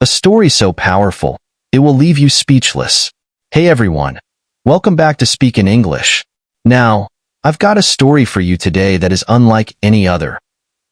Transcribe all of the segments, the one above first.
A story so powerful, it will leave you speechless. Hey everyone, welcome back to Speak in English. Now, I've got a story for you today that is unlike any other.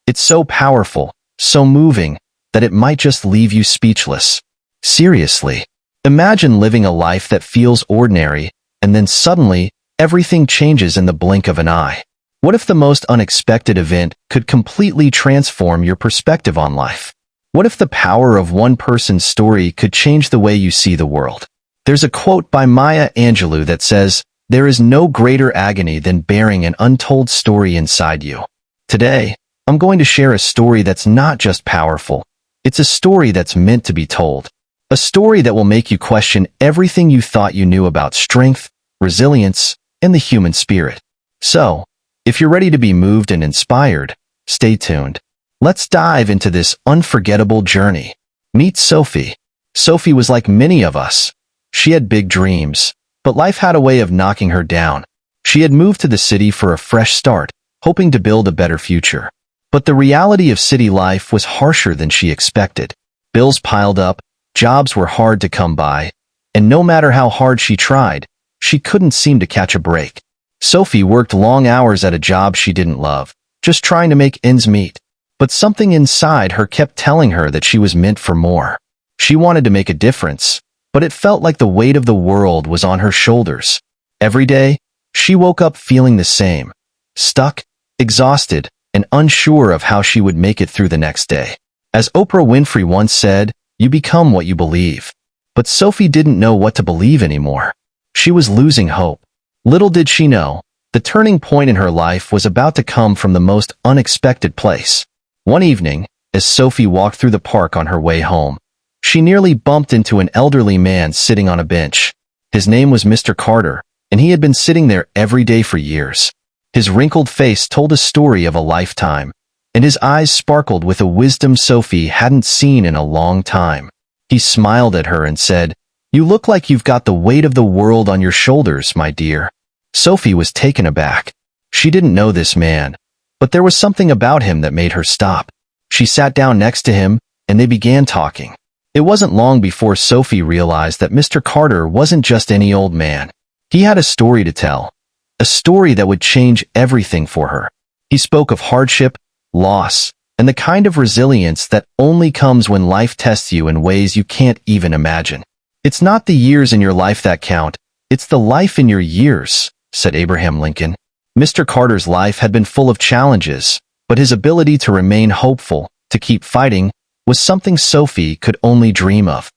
It's so powerful, so moving, that it might just leave you speechless. Seriously, imagine living a life that feels ordinary, and then suddenly, everything changes in the blink of an eye. What if the most unexpected event could completely transform your perspective on life? What if the power of one person's story could change the way you see the world? There's a quote by Maya Angelou that says, "There is no greater agony than bearing an untold story inside you." Today, I'm going to share a story that's not just powerful. It's a story that's meant to be told. A story that will make you question everything you thought you knew about strength, resilience, and the human spirit. So, if you're ready to be moved and inspired, stay tuned. Let's dive into this unforgettable journey. Meet Sophie. Sophie was like many of us. She had big dreams, but life had a way of knocking her down. She had moved to the city for a fresh start, hoping to build a better future. But the reality of city life was harsher than she expected. Bills piled up, jobs were hard to come by, and no matter how hard she tried, she couldn't seem to catch a break. Sophie worked long hours at a job she didn't love, just trying to make ends meet. But something inside her kept telling her that she was meant for more. She wanted to make a difference, but it felt like the weight of the world was on her shoulders. Every day, she woke up feeling the same, stuck, exhausted, and unsure of how she would make it through the next day. As Oprah Winfrey once said, "You become what you believe." But Sophie didn't know what to believe anymore. She was losing hope. Little did she know, the turning point in her life was about to come from the most unexpected place. One evening, as Sophie walked through the park on her way home, she nearly bumped into an elderly man sitting on a bench. His name was Mr. Carter, and he had been sitting there every day for years. His wrinkled face told a story of a lifetime, and his eyes sparkled with a wisdom Sophie hadn't seen in a long time. He smiled at her and said, "You look like you've got the weight of the world on your shoulders, my dear." Sophie was taken aback. She didn't know this man, but there was something about him that made her stop. She sat down next to him, and they began talking. It wasn't long before Sophie realized that Mr. Carter wasn't just any old man. He had a story to tell, a story that would change everything for her. He spoke of hardship, loss, and the kind of resilience that only comes when life tests you in ways you can't even imagine. "It's not the years in your life that count, it's the life in your years," said Abraham Lincoln. Mr. Carter's life had been full of challenges, but his ability to remain hopeful, to keep fighting, was something Sophie could only dream of.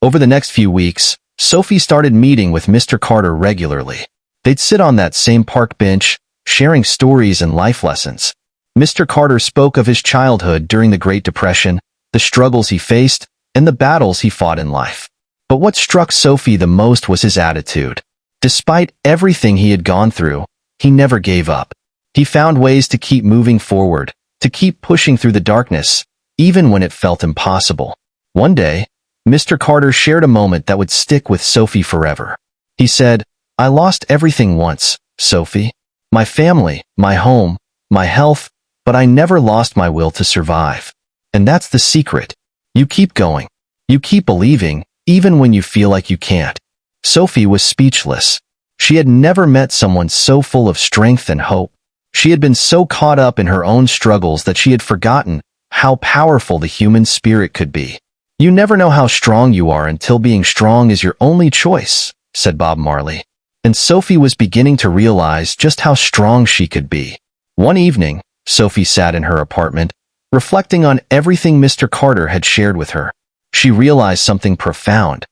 Over the next few weeks, Sophie started meeting with Mr. Carter regularly. They'd sit on that same park bench, sharing stories and life lessons. Mr. Carter spoke of his childhood during the Great Depression, the struggles he faced, and the battles he fought in life. But what struck Sophie the most was his attitude. Despite everything he had gone through, he never gave up. He found ways to keep moving forward, to keep pushing through the darkness, even when it felt impossible. One day, Mr. Carter shared a moment that would stick with Sophie forever. He said, "I lost everything once, Sophie. My family, my home, my health, but I never lost my will to survive. And that's the secret. You keep going. You keep believing, even when you feel like you can't." Sophie was speechless. She had never met someone so full of strength and hope. She had been so caught up in her own struggles that she had forgotten how powerful the human spirit could be. "You never know how strong you are until being strong is your only choice," said Bob Marley. And Sophie was beginning to realize just how strong she could be. One evening, Sophie sat in her apartment, reflecting on everything Mr. Carter had shared with her. She realized something profound.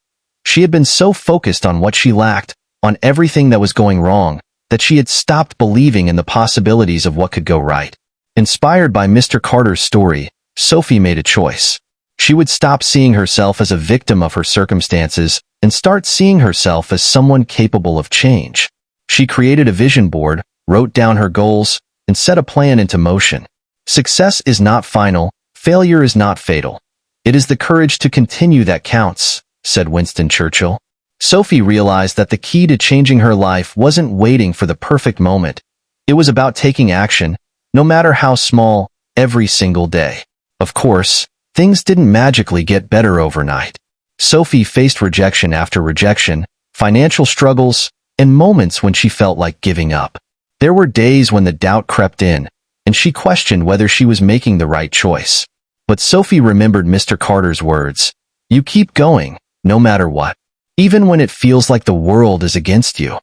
She had been so focused on what she lacked, on everything that was going wrong, that she had stopped believing in the possibilities of what could go right. Inspired by Mr. Carter's story, Sophie made a choice. She would stop seeing herself as a victim of her circumstances and start seeing herself as someone capable of change. She created a vision board, wrote down her goals, and set a plan into motion. Success is not final, failure is not fatal. It is the courage to continue that counts, said Winston Churchill. Sophie realized that the key to changing her life wasn't waiting for the perfect moment. It was about taking action, no matter how small, every single day. Of course, things didn't magically get better overnight. Sophie faced rejection after rejection, financial struggles, and moments when she felt like giving up. There were days when the doubt crept in, and she questioned whether she was making the right choice. But Sophie remembered Mr. Carter's words, "You keep going, no matter what, even when it feels like the world is against you."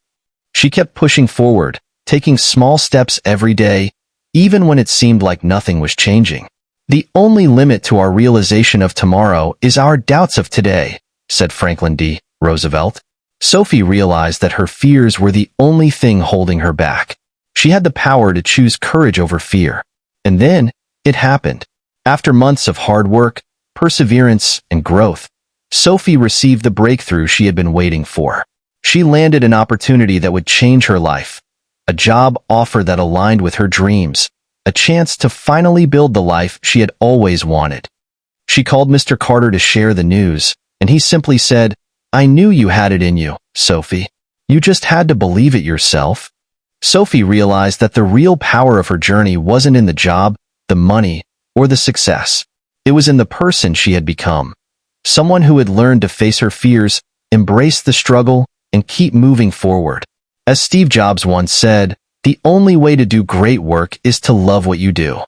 She kept pushing forward, taking small steps every day, even when it seemed like nothing was changing. "The only limit to our realization of tomorrow is our doubts of today," said Franklin D. Roosevelt. Sophie realized that her fears were the only thing holding her back. She had the power to choose courage over fear. And then, it happened. After months of hard work, perseverance, and growth, Sophie received the breakthrough she had been waiting for. She landed an opportunity that would change her life, a job offer that aligned with her dreams, a chance to finally build the life she had always wanted. She called Mr. Carter to share the news, and he simply said, "I knew you had it in you, Sophie. You just had to believe it yourself." Sophie realized that the real power of her journey wasn't in the job, the money, or the success. It was in the person she had become. Someone who had learned to face her fears, embrace the struggle, and keep moving forward. As Steve Jobs once said, "The only way to do great work is to love what you do."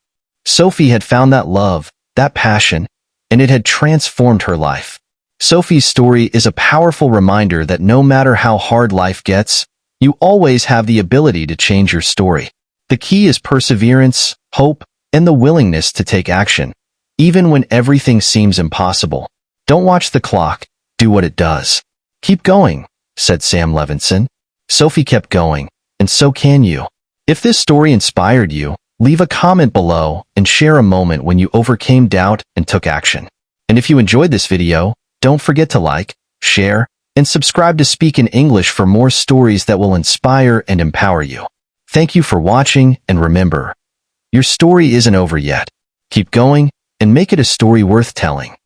Sophie had found that love, that passion, and it had transformed her life. Sophie's story is a powerful reminder that no matter how hard life gets, you always have the ability to change your story. The key is perseverance, hope, and the willingness to take action, even when everything seems impossible. Don't watch the clock, do what it does. "Keep going," said Sam Levinson. Sophie kept going, and so can you. If this story inspired you, leave a comment below and share a moment when you overcame doubt and took action. And if you enjoyed this video, don't forget to like, share, and subscribe to Speak in English for more stories that will inspire and empower you. Thank you for watching, and remember, your story isn't over yet. Keep going, and make it a story worth telling.